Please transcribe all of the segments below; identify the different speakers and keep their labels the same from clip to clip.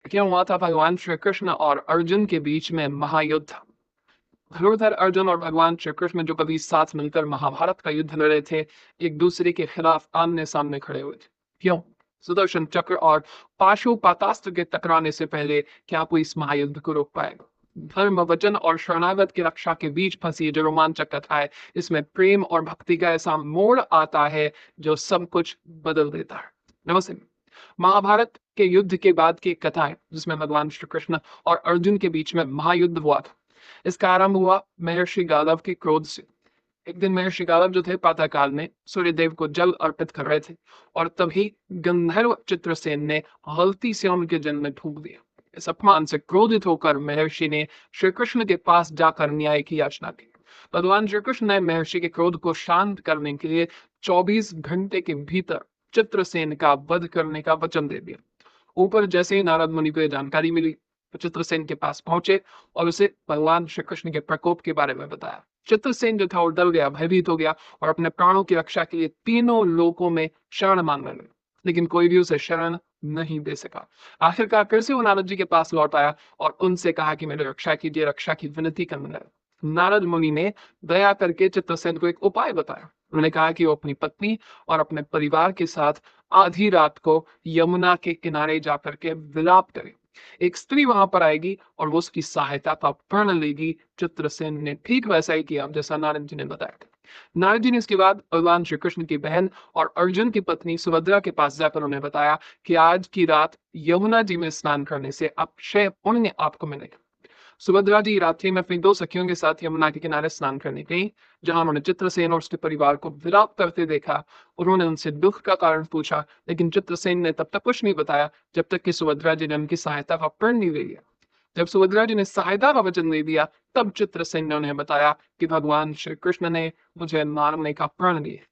Speaker 1: क्या हुआ था, भगवान श्री कृष्ण और अर्जुन के बीच में महायुद्ध था। धनुर्धर अर्जुन और भगवान श्री कृष्ण जो कभी साथ मिलकर महाभारत का युद्ध लड़े थे, एक दूसरे के खिलाफ आमने सामने खड़े हुए थे। क्यों? सुदर्शन चक्र और पाशुपतास्त्र के टकराने से पहले क्या कोई इस महायुद्ध को रोक पाएगा? धर्म, वचन और शरणागत की रक्षा के बीच फंसी जो रोमांचक कथा है, इसमें प्रेम और भक्ति का ऐसा मोड़ आता है जो सब कुछ बदल देता है। नमस्ते। महाभारत के युद्ध के बाद की एक कथा है जिसमें भगवान श्री कृष्ण और अर्जुन के बीच में महायुद्ध हुआ था। इसका आरंभ हुआ महर्षि गालव के क्रोध से। एक दिन महर्षि गालव जो थे पाताल में सूर्यदेव को जल अर्पित कर रहे थे और तभी गंधर्व चित्रसेन ने गलती से उनके जल में थूक दिया। इस अपमान से क्रोधित होकर महर्षि ने श्री कृष्ण के पास जाकर न्याय की याचना की। भगवान श्री कृष्ण ने महर्षि के क्रोध को शांत करने के लिए 24 घंटे के भीतर चित्रसेन का वध करने का वचन दे दिया। ऊपर जैसे ही नारद मुनि को जानकारी मिली तो चित्रसेन के पास पहुंचे और उसे भगवान श्री कृष्ण के प्रकोप के बारे में बताया। चित्रसेन जो था वो डर गया, भयभीत हो गया और अपने प्राणों की रक्षा के लिए तीनों लोकों में शरण मांगने लगा, लेकिन कोई भी उसे शरण नहीं दे सका। आखिरकार फिर से वो नारद जी के पास लौट आया और उनसे कहा कि मेरी रक्षा कीजिए, रक्षा की विनती करने लगा। नारद मुनि ने दया करके चित्रसेन को एक उपाय बताया। उन्होंने कहा कि वो अपनी पत्नी और अपने परिवार के साथ आधी रात को यमुना के किनारे जाकर के विलाप करे। एक स्त्री वहां पर आएगी और वो उसकी सहायता का प्रण लेगी। चित्रसेन ने ठीक वैसा ही किया जैसा नारद जी ने बताया था। नारद जी ने इसके बाद भगवान श्री कृष्ण की बहन और अर्जुन की पत्नी सुभद्रा के पास जाकर उन्हें बताया कि आज की रात यमुना जी में स्नान करने से अक्षय पुण्य आपको मिलेगा। सुभद्रा जी रात्रि में अपनी दो सखियों के साथ यमुना के किनारे स्नान करने गई, जहां उन्होंने चित्रसेन और उसके परिवार को विलाप करते देखा। उन्होंने उनसे दुख का कारण पूछा, लेकिन चित्रसेन ने तब तक कुछ नहीं बताया जब तक कि सुभद्रा जी ने उनकी सहायता का प्रण नहीं ले लिया। जब सुभद्रा जी ने सहायता का वचन दे दिया, तब चित्रसेन ने उन्हें बताया कि भगवान श्री कृष्ण ने मुझे मारने का प्रण लिया।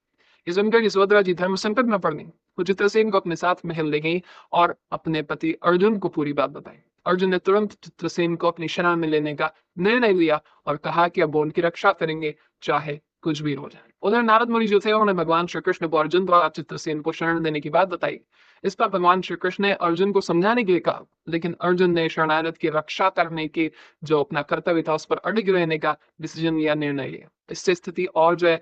Speaker 1: ये सुनकर कि सुभद्रा जी धर्म संकट में पड़ गई, वो चित्रसेन को अपने साथ महल ले गई और अपने पति अर्जुन को पूरी बात बताई। अर्जुन ने तुरंत चित्रसेन को अपनी शरण में लेने का निर्णय लिया और कहा कि अब वो उनकी रक्षा करेंगे, चाहे कुछ भी हो जाए। उधर नारद मुनि जो थे उन्होंने भगवान श्री कृष्ण को अर्जुन द्वारा चित्रसेन को शरण देने की बात बताई। इस पर भगवान श्री कृष्ण ने अर्जुन को समझाने के लिए कहा, लेकिन अर्जुन ने शरणागत की रक्षा करने की जो अपना कर्तव्य था उस पर अड़िग रहने का डिसीजन लिया, निर्णय लिया। इससे स्थिति और जो है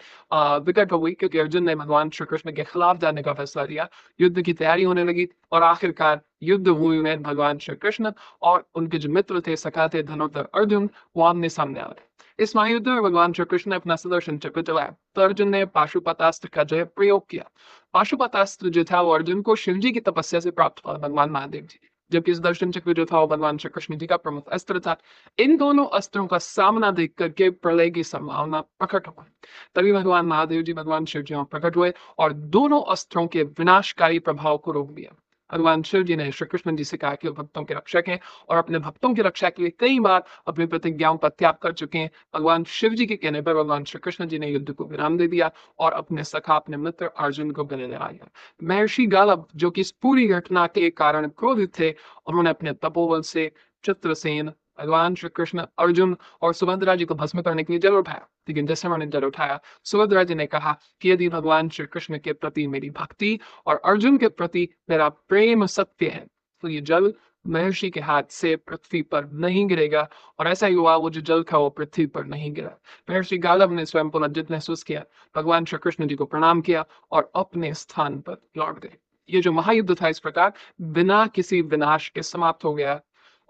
Speaker 1: विकट हो गई, क्योंकि अर्जुन ने भगवान श्री कृष्ण के खिलाफ जाने का फैसला लिया। युद्ध की तैयारी होने लगी और आखिरकार युद्ध भूमि में भगवान श्री कृष्ण और उनके जो मित्र थे, सखा थे, धनुर्धर अर्जुन, वो आमने सामने आ गए। इस महायुद्ध में भगवान श्री कृष्ण ने अपना सुदर्शन चक्र चलाया तो अर्जुन ने पाशुपतास्त्र का जो है प्रयोग किया। पाशुपतास्त्र जो था वो अर्जुन को शिव जी की तपस्या से प्राप्त हुआ, भगवान महादेव जी, जबकि सुदर्शन चक्र जो था वो भगवान श्री कृष्ण जी का प्रमुख अस्त्र था। इन दोनों अस्त्रों का सामना देख करके प्रलय की संभावना प्रकट हुई। तभी भगवान महादेव जी, भगवान शिव जी प्रकट हुए और दोनों अस्त्रों के विनाशकारी प्रभाव को रोक दिया। भगवान शिव जी ने श्री कृष्ण जी से कहा कि वो भक्तों के रक्षक हैं और अपने भक्तों की रक्षा के लिए कई बार अपनी प्रतिज्ञाओं का त्याग कर चुके हैं। भगवान शिव जी के कहने पर भगवान श्री कृष्ण जी ने युद्ध को विराम दे दिया और अपने सखा, अपने मित्र अर्जुन को गले लगाया। महर्षि गालव जो कि इस पूरी घटना के कारण क्रोधित थे, उन्होंने अपने तपोबल से चित्रसेन, भगवान श्री कृष्ण, अर्जुन और सुभद्रा जी को भस्म करने के लिए जल उठाया। लेकिन जैसे उन्होंने जल उठाया, सुभद्रा जी ने कहा कि यदि भगवान श्री कृष्ण के प्रति मेरी भक्ति और अर्जुन के प्रति मेरा प्रेम सत्य है तो ये जल महर्षि के हाथ से पृथ्वी पर नहीं गिरेगा। और ऐसा ही हुआ, वो जो जल था वो पृथ्वी पर नहीं गिरा। महर्षि गालव ने स्वयं पुनर्जित महसूस किया, भगवान श्री कृष्ण जी को प्रणाम किया और अपने स्थान पर लौट गए। ये जो महायुद्ध था इस प्रकार बिना किसी विनाश के समाप्त हो गया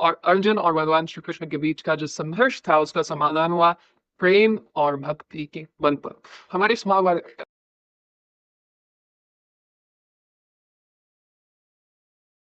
Speaker 1: और अर्जुन और भगवान श्री कृष्ण के बीच का जो संघर्ष था उसका समाधान हुआ प्रेम और भक्ति के बल पर। हमारे इस महाभारत